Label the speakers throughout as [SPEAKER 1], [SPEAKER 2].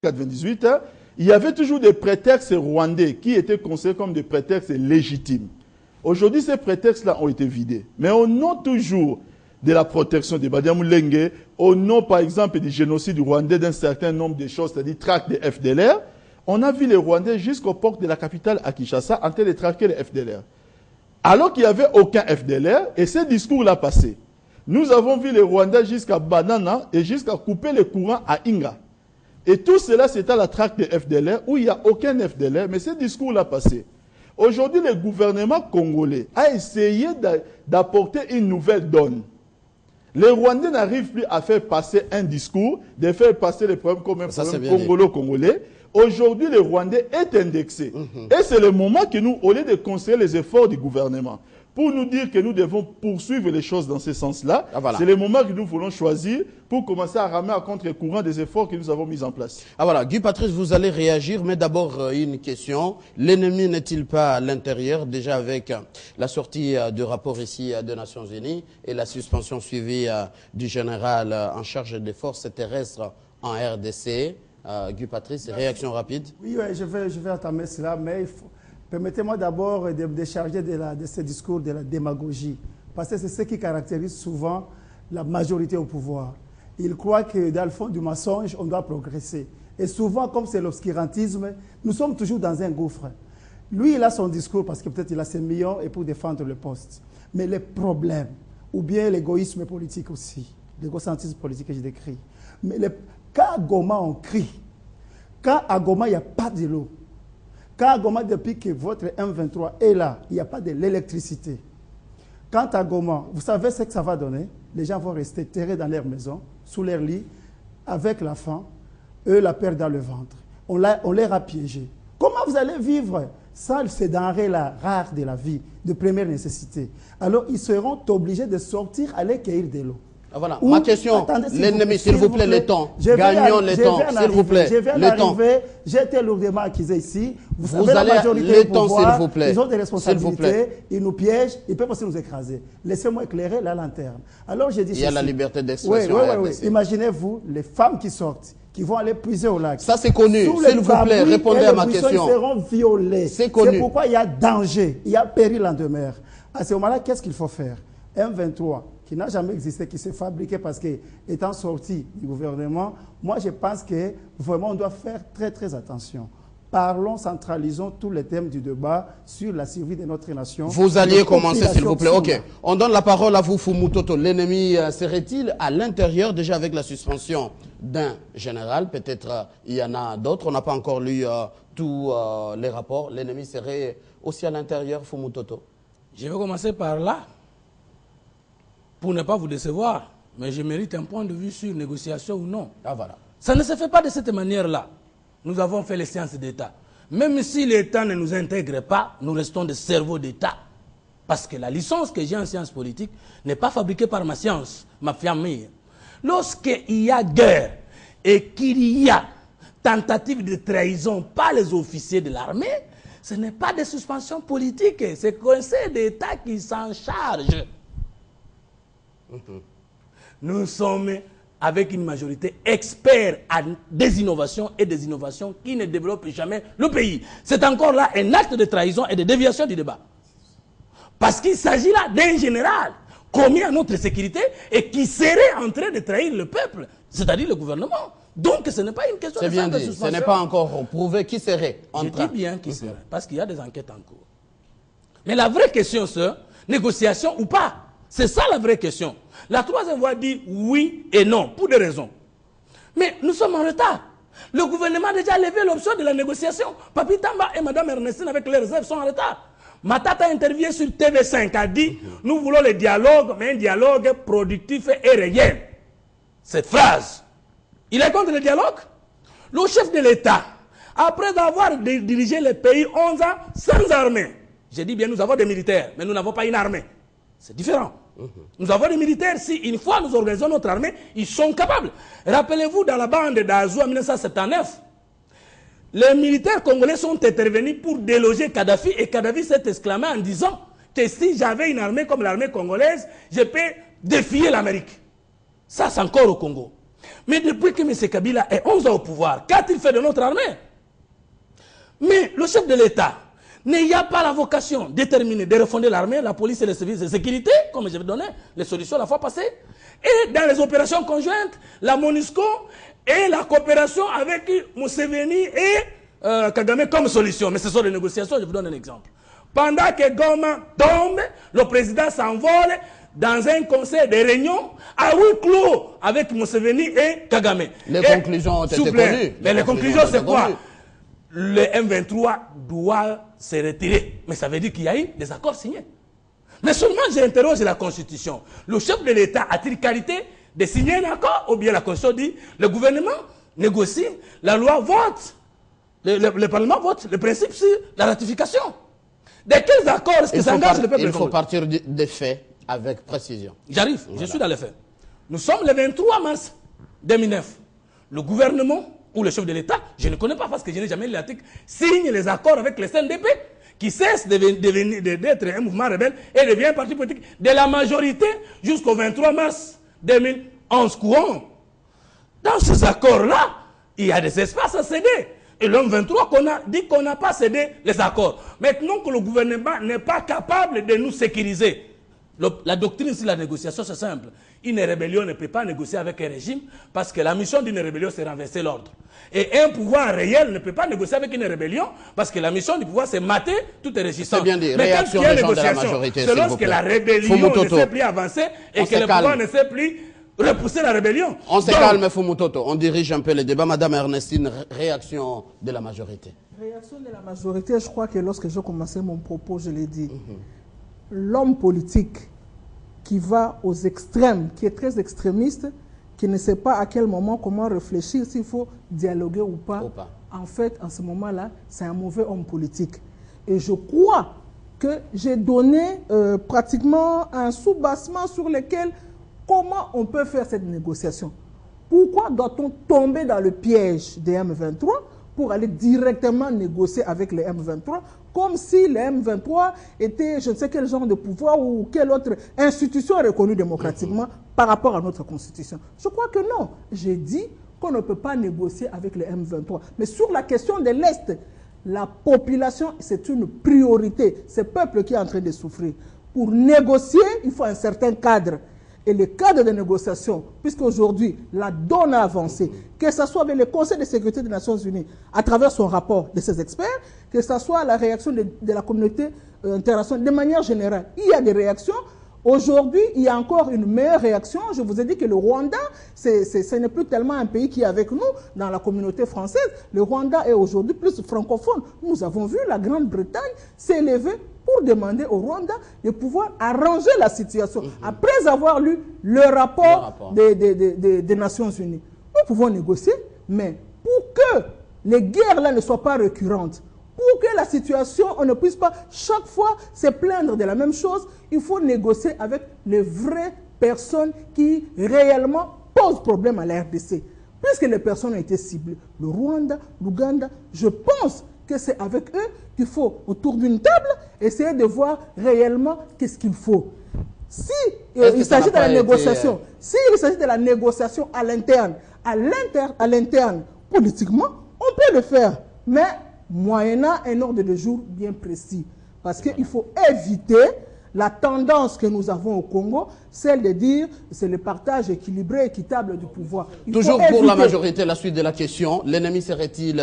[SPEAKER 1] 98, il y avait toujours des prétextes rwandais qui étaient considérés comme des prétextes légitimes. Aujourd'hui, ces prétextes-là ont été vidés. Mais au nom toujours de la protection des Badiamoulengue, au nom, par exemple, du génocide rwandais d'un certain nombre de choses, c'est-à-dire traque des FDLR, on a vu les Rwandais jusqu'aux portes de la capitale à Kinshasa en train de traquer les FDLR. Alors qu'il n'y avait aucun FDLR, et ce discours-là passé. Nous avons vu les Rwandais jusqu'à Banana et jusqu'à couper les courants à Inga. Et tout cela, c'est à la traque des FDLR, où il n'y a aucun FDLR, mais ce discours-là passé. Aujourd'hui, le gouvernement congolais a essayé d'apporter une nouvelle donne. Les Rwandais n'arrivent plus à faire passer un discours, de faire passer les problèmes comme un problème congolo-congolais. Aujourd'hui, le Rwandais est indexé. Et c'est le moment que nous, au lieu de conseiller les efforts du gouvernement, pour nous dire que nous devons poursuivre les choses dans ce sens-là, c'est le moment que nous voulons choisir pour commencer à ramer à contre-courant des efforts que nous avons mis en place.
[SPEAKER 2] Ah voilà, Guy Patrice, vous allez réagir, mais d'abord une question. L'ennemi n'est-il pas à l'intérieur, déjà avec la sortie du rapport ici des Nations Unies et la suspension suivie du général en charge des forces terrestres en RDC? Guy Patrice, réaction rapide.
[SPEAKER 3] Oui, je vais entamer cela, mais permettez-moi d'abord de décharger de ce discours de la démagogie, parce que c'est ce qui caractérise souvent la majorité au pouvoir. Ils croient que dans le fond du mensonge, on doit progresser. Et souvent, comme c'est l'obscurantisme, nous sommes toujours dans un gouffre. Lui, il a son discours parce que peut-être il a ses millions et pour défendre le poste. Mais les problèmes, ou bien l'égoïsme politique aussi, l'égocentrisme politique que je décris. Mais quand à Goma, on crie, quand à Goma, il n'y a pas de l'eau, quand à Goma, depuis que votre M23 est là, il n'y a pas de l'électricité. Quand à Goma, vous savez ce que ça va donner? Les gens vont rester terrés dans leur maison, sous leur lit, avec la faim, eux la peur dans le ventre. On les a piégés. Comment vous allez vivre sans ces denrées-là rares de la vie, de première nécessité? Alors ils seront obligés de sortir, aller cueillir de l'eau.
[SPEAKER 2] Ah voilà, ma question, l'ennemi, s'il vous plaît, le temps. Gagnons le temps, s'il vous plaît.
[SPEAKER 3] Je viens d'arriver, j'ai été lourdement accusé ici.
[SPEAKER 2] Vous savez, allez le temps, s'il vous plaît.
[SPEAKER 3] Ils ont des responsabilités, ils nous piègent, ils peuvent aussi nous écraser. Laissez-moi éclairer la lanterne. Alors j'ai dit
[SPEAKER 2] il y a la liberté d'expression.
[SPEAKER 3] Oui. Imaginez-vous les femmes qui sortent, qui vont aller puiser au lac.
[SPEAKER 2] Ça c'est connu, s'il vous plaît, répondez à ma question.
[SPEAKER 3] Ils seront violés.
[SPEAKER 2] C'est connu.
[SPEAKER 3] C'est pourquoi il y a danger, il y a péril en demeure. À ce moment-là, qu'est-ce qu'il faut faire? M23, qui n'a jamais existé, qui s'est fabriqué parce qu'étant sorti du gouvernement, moi je pense que vraiment on doit faire très très attention. Parlons, centralisons tous les thèmes du débat sur la survie de notre nation.
[SPEAKER 2] Vous alliez commencer s'il vous plaît. Ok, on donne la parole à vous Fumutoto. L'ennemi serait-il à l'intérieur déjà avec la suspension d'un général? Peut-être il y en a d'autres, on n'a pas encore lu tous les rapports. L'ennemi serait aussi à l'intérieur, Fumutoto?
[SPEAKER 4] Je vais commencer par là. Pour ne pas vous décevoir, mais je mérite un point de vue sur négociation ou non.
[SPEAKER 2] Ah voilà.
[SPEAKER 4] Ça ne se fait pas de cette manière-là. Nous avons fait les séances d'État. Même si l'État ne nous intègre pas, nous restons des cerveaux d'État. Parce que la licence que j'ai en sciences politiques n'est pas fabriquée par ma science, ma famille. Lorsqu'il y a guerre et qu'il y a tentative de trahison par les officiers de l'armée, ce n'est pas des suspensions politiques, c'est le Conseil d'État qui s'en charge. Nous sommes avec une majorité expert à des innovations et des innovations qui ne développent jamais le pays. C'est encore là un acte de trahison et de déviation du débat. Parce qu'il s'agit là d'un général commis à notre sécurité et qui serait en train de trahir le peuple, c'est-à-dire le gouvernement. Donc ce n'est pas une question de
[SPEAKER 2] bien dit, ce n'est pas encore prouvé qui serait en train.
[SPEAKER 4] Je dis bien qui serait, parce qu'il y a des enquêtes en cours. Mais la vraie question, c'est négociation ou pas? C'est ça la vraie question. La troisième voie dit oui et non, pour des raisons. Mais nous sommes en retard. Le gouvernement a déjà levé l'option de la négociation. Papi Tamba et Mme Ernestine, avec les réserves, sont en retard. Matata a interviewé sur TV5, a dit nous voulons le dialogue, mais un dialogue productif et réel. Cette phrase, il est contre le dialogue? Le chef de l'État, après avoir dirigé le pays 11 ans sans armée, j'ai dit bien nous avons des militaires, mais nous n'avons pas une armée. C'est différent. Nous avons des militaires, si une fois nous organisons notre armée, ils sont capables. Rappelez-vous, dans la bande d'Azou en 1979, les militaires congolais sont intervenus pour déloger Kadhafi et Kadhafi s'est exclamé en disant que si j'avais une armée comme l'armée congolaise, je peux défier l'Amérique. Ça, c'est encore au Congo. Mais depuis que M. Kabila est 11 ans au pouvoir, qu'a-t-il fait de notre armée? Mais le chef de l'État n'y a pas la vocation déterminée de refonder l'armée, la police et les services de sécurité, comme je vais donner les solutions la fois passée. Et dans les opérations conjointes, la MONUSCO et la coopération avec Museveni et Kagame comme solution. Mais ce sont des négociations, je vous donne un exemple. Pendant que Goma tombe, le président s'envole dans un conseil de réunion à huis clos avec Museveni et Kagame.
[SPEAKER 2] Les conclusions ont été connues.
[SPEAKER 4] Mais les conclusions, c'est quoi? Le M23 doit se retirer. Mais ça veut dire qu'il y a eu des accords signés. Mais seulement j'interroge la Constitution. Le chef de l'État a-t-il qualité de signer un accord? Ou bien la Constitution dit le gouvernement négocie, la loi vote, le Parlement vote, le principe c'est la ratification. De quels accords est-ce que s'engage le peuple?
[SPEAKER 2] Il faut partir des faits avec précision.
[SPEAKER 4] J'arrive, je suis dans les faits. Nous sommes le 23 mars 2009. Le gouvernement ou le chef de l'État, je ne connais pas parce que je n'ai jamais lu l'article, signe les accords avec les CNDP qui cesse d'être un mouvement rebelle et devient un parti politique de la majorité jusqu'au 23 mars 2011 courant. Dans ces accords-là, il y a des espaces à céder. Et l'homme 23 qu'on a dit qu'on n'a pas cédé les accords. Maintenant que le gouvernement n'est pas capable de nous sécuriser, la doctrine sur la négociation, c'est simple. Une rébellion ne peut pas négocier avec un régime parce que la mission d'une rébellion, c'est renverser l'ordre. Et un pouvoir réel ne peut pas négocier avec une rébellion parce que la mission du pouvoir, c'est mater toute résistance.
[SPEAKER 2] C'est bien dit.
[SPEAKER 4] Mais
[SPEAKER 2] Réaction des gens de la majorité,
[SPEAKER 4] c'est lorsque la rébellion ne sait plus avancer et que le pouvoir ne sait plus repousser la rébellion.
[SPEAKER 2] On se calme, Fumutoto. On dirige un peu le débat. Madame Ernestine, réaction de la majorité.
[SPEAKER 5] Réaction de la majorité, je crois que lorsque j'ai commencé mon propos, je l'ai dit. L'homme politique qui va aux extrêmes, qui est très extrémiste, qui ne sait pas à quel moment, comment réfléchir, s'il faut dialoguer ou pas. En fait, en ce moment-là, c'est un mauvais homme politique. Et je crois que j'ai donné pratiquement un sous-bassement sur lequel, comment on peut faire cette négociation. Pourquoi doit-on tomber dans le piège des M23 pour aller directement négocier avec les M23, comme si les M23 étaient je ne sais quel genre de pouvoir ou quelle autre institution reconnue démocratiquement par rapport à notre constitution. Je crois que non. J'ai dit qu'on ne peut pas négocier avec les M23. Mais sur la question de l'Est, la population, c'est une priorité. C'est le peuple qui est en train de souffrir. Pour négocier, il faut un certain cadre. Et le cadre de négociation, puisqu'aujourd'hui, la donne a avancé, que ce soit avec le Conseil de sécurité des Nations Unies, à travers son rapport de ses experts, que ce soit la réaction de la communauté internationale, de manière générale. Il y a des réactions. Aujourd'hui, il y a encore une meilleure réaction. Je vous ai dit que le Rwanda, ce n'est plus tellement un pays qui est avec nous dans la communauté française. Le Rwanda est aujourd'hui plus francophone. Nous avons vu la Grande-Bretagne s'élever pour demander au Rwanda de pouvoir arranger la situation. Après avoir lu le rapport des Nations Unies. Nous pouvons négocier, mais pour que les guerres-là ne soient pas récurrentes, pour que la situation, on ne puisse pas chaque fois se plaindre de la même chose, il faut négocier avec les vraies personnes qui réellement posent problème à la RDC. Puisque les personnes ont été ciblées, le Rwanda, l'Ouganda, je pense que c'est avec eux qu'il faut, autour d'une table, essayer de voir réellement qu'est-ce qu'il faut. Si il s'agit de la négociation, s'il s'agit de la négociation à l'interne, politiquement, on peut le faire, mais moyennant un ordre de jour bien précis. Parce qu'il faut éviter la tendance que nous avons au Congo, celle de dire c'est le partage équilibré, équitable du pouvoir.
[SPEAKER 2] Toujours pour la majorité, la suite de la question, l'ennemi serait-il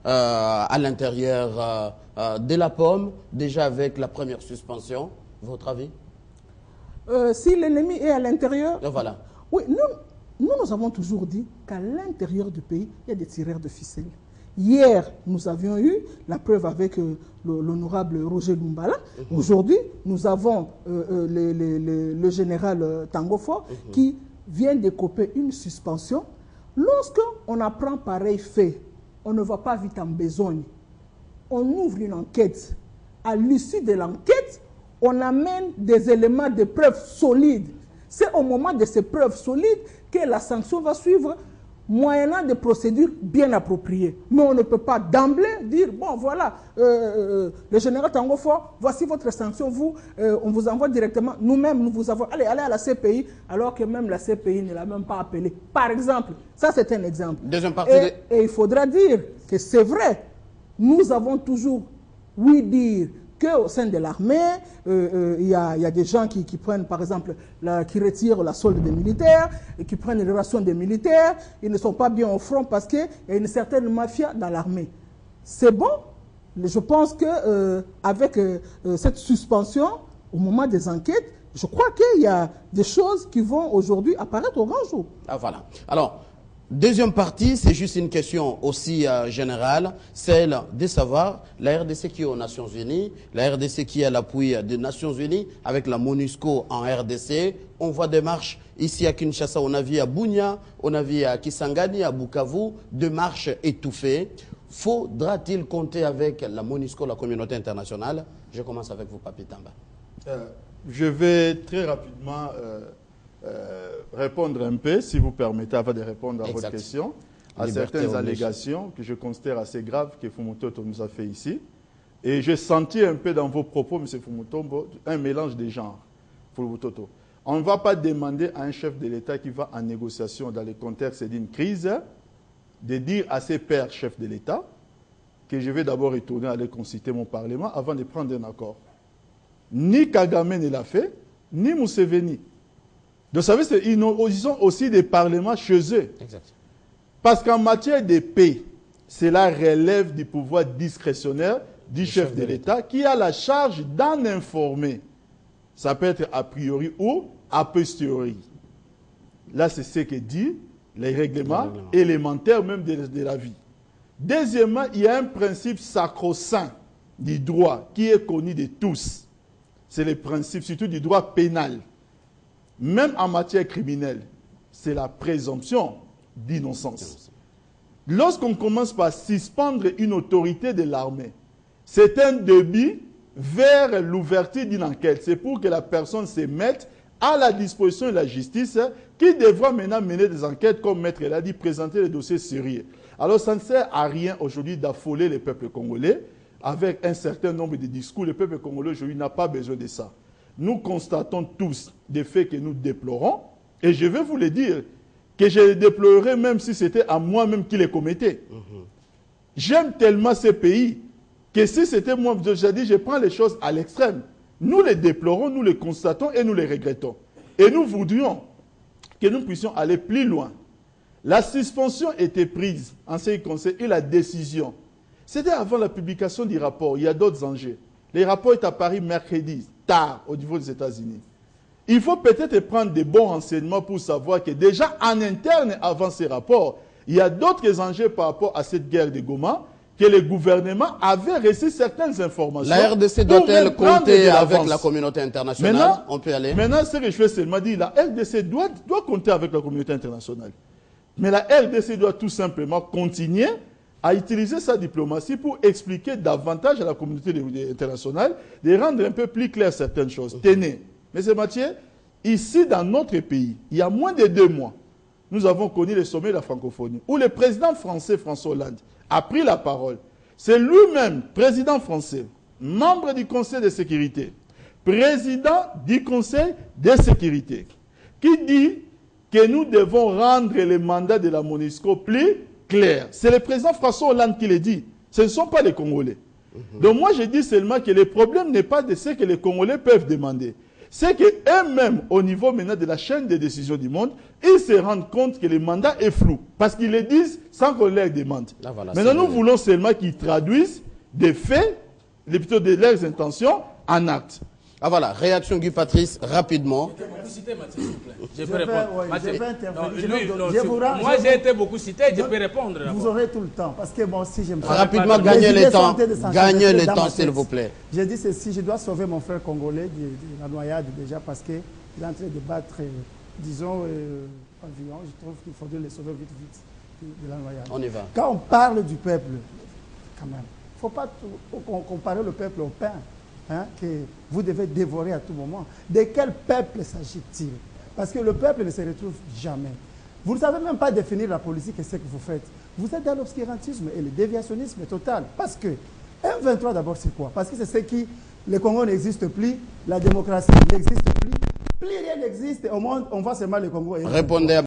[SPEAKER 2] à l'intérieur de la pomme, déjà avec la première suspension? Votre avis?
[SPEAKER 5] Si l'ennemi est à l'intérieur,
[SPEAKER 2] voilà.
[SPEAKER 5] Oui, nous avons toujours dit qu'à l'intérieur du pays, il y a des tireurs de ficelles. Hier, nous avions eu la preuve avec l'honorable Roger Lumbala. Aujourd'hui, nous avons le général Tangofo qui vient de couper une suspension. Lorsqu'on apprend pareil fait, on ne va pas vite en besogne. On ouvre une enquête. À l'issue de l'enquête, on amène des éléments de preuves solides. C'est au moment de ces preuves solides que la sanction va suivre. moyennant des procédures bien appropriées. Mais on ne peut pas d'emblée dire, bon voilà, le général Tango Faure, voici votre sanction, vous, on vous envoie directement, nous-mêmes, nous vous avons, allez à la CPI, alors que même la CPI ne l'a même pas appelé. Par exemple, ça c'est un exemple.
[SPEAKER 2] Deuxième partie
[SPEAKER 5] Et il faudra dire que c'est vrai, nous avons toujours, oui dire, qu'au sein de l'armée, il y a des gens qui prennent, par exemple, qui retirent la solde des militaires, et qui prennent les rations des militaires, ils ne sont pas bien au front parce qu'il y a une certaine mafia dans l'armée. C'est bon, je pense qu'avec cette suspension, au moment des enquêtes, je crois qu'il y a des choses qui vont aujourd'hui apparaître au grand jour.
[SPEAKER 2] Ah, voilà. Alors, deuxième partie, c'est juste une question aussi générale, celle de savoir la RDC qui est aux Nations Unies, la RDC qui est à l'appui des Nations Unies, avec la MONUSCO en RDC. On voit des marches ici à Kinshasa, on a vu à Bunia, on a vu à Kisangani, à Bukavu, des marches étouffées. Faudra-t-il compter avec la MONUSCO, la communauté internationale? Je commence avec vous, Papi Tamba.
[SPEAKER 1] Je vais très rapidement répondre un peu, si vous permettez, avant de répondre à votre question, à certaines allégations que je considère assez graves que Fumutoto nous a fait ici. Et j'ai senti un peu dans vos propos, M. Fumutombo, un mélange des genres. Fumutoto. On ne va pas demander à un chef de l'État qui va en négociation dans le contexte d'une crise de dire à ses pairs chefs de l'État que je vais d'abord retourner aller consulter mon Parlement avant de prendre un accord. Ni Kagame ne l'a fait, ni Museveni. Vous savez, ils ont aussi des parlements chez eux.
[SPEAKER 2] Exact.
[SPEAKER 1] Parce qu'en matière de paix, cela relève du pouvoir discrétionnaire du chef de l'État qui a la charge d'en informer. Ça peut être a priori ou a posteriori. Là, c'est ce que dit les règlements élémentaires même de la vie. Deuxièmement, il y a un principe sacro-saint du droit qui est connu de tous. C'est le principe surtout du droit pénal. Même en matière criminelle, c'est la présomption d'innocence. Lorsqu'on commence par suspendre une autorité de l'armée, c'est un début vers l'ouverture d'une enquête. C'est pour que la personne se mette à la disposition de la justice qui devra maintenant mener des enquêtes, comme Maître l'a dit, présenter les dossiers sérieux. Alors ça ne sert à rien aujourd'hui d'affoler le peuple congolais avec un certain nombre de discours. Le peuple congolais aujourd'hui n'a pas besoin de ça. Nous constatons tous des faits que nous déplorons, et je vais vous le dire, que je les déplorerais même si c'était à moi-même qui les commettais. J'aime tellement ce pays que si c'était moi, j'ai dit, je prends les choses à l'extrême. Nous les déplorons, nous les constatons et nous les regrettons. Et nous voudrions que nous puissions aller plus loin. La suspension était prise en ce qui concerne et la décision. C'était avant la publication du rapport. Il y a d'autres enjeux. Le rapport est apparu mercredi, tard, au niveau des États-Unis. Il faut peut-être prendre des bons renseignements pour savoir que déjà en interne, avant ces rapports, il y a d'autres enjeux par rapport à cette guerre de Goma, que le gouvernement avait reçu certaines informations.
[SPEAKER 2] La RDC doit-elle compter avec la communauté internationale?
[SPEAKER 1] Maintenant,
[SPEAKER 2] on peut aller.
[SPEAKER 1] Maintenant, ce que je fais seulement dire, la RDC doit compter avec la communauté internationale. Mais la RDC doit tout simplement continuer à utiliser sa diplomatie pour expliquer davantage à la communauté internationale, de rendre un peu plus clair certaines choses. Tenez, M. Mathieu, ici dans notre pays, il y a moins de 2 mois, nous avons connu le sommet de la francophonie, où le président français François Hollande a pris la parole. C'est lui-même, président français, membre du Conseil de sécurité, président du Conseil de sécurité, qui dit que nous devons rendre le mandat de la MONUSCO plus clair. C'est le président François Hollande qui le dit. Ce ne sont pas les Congolais. Donc moi, je dis seulement que le problème n'est pas de ce que les Congolais peuvent demander. C'est qu'eux-mêmes, au niveau maintenant de la chaîne de décision du monde, ils se rendent compte que le mandat est flou. Parce qu'ils le disent sans qu'on leur demande. Ah, voilà, maintenant, nous voulons seulement qu'ils traduisent des faits, plutôt de leurs intentions, en actes.
[SPEAKER 2] Ah voilà, réaction Guy Patrice, rapidement.
[SPEAKER 4] Je peux répondre.
[SPEAKER 3] Je vais intervenir.
[SPEAKER 4] Moi, j'ai été beaucoup cité, je peux répondre.
[SPEAKER 3] Vous aurez tout le temps, parce que moi aussi, j'aime pas.
[SPEAKER 2] Rapidement, gagnez le temps. Gagnez le temps, s'il vous plaît.
[SPEAKER 3] J'ai dit ceci, je dois sauver mon frère congolais de la noyade déjà, parce qu'il est en train de battre, disons, pavillon. Je trouve qu'il faudrait le sauver vite de la noyade.
[SPEAKER 2] On y va.
[SPEAKER 3] Quand on parle du peuple, quand même, il ne faut pas comparer le peuple au pain. Hein, que vous devez dévorer à tout moment. De quel peuple s'agit-il? Parce que le peuple ne se retrouve jamais. Vous ne savez même pas définir la politique et ce que vous faites. Vous êtes dans l'obscurantisme et le déviationnisme total. Parce que M23 d'abord c'est quoi? Parce que c'est ce qui, le Congo n'existe plus, la démocratie n'existe plus, plus rien n'existe au monde, on voit seulement le Congo.
[SPEAKER 2] Répondez à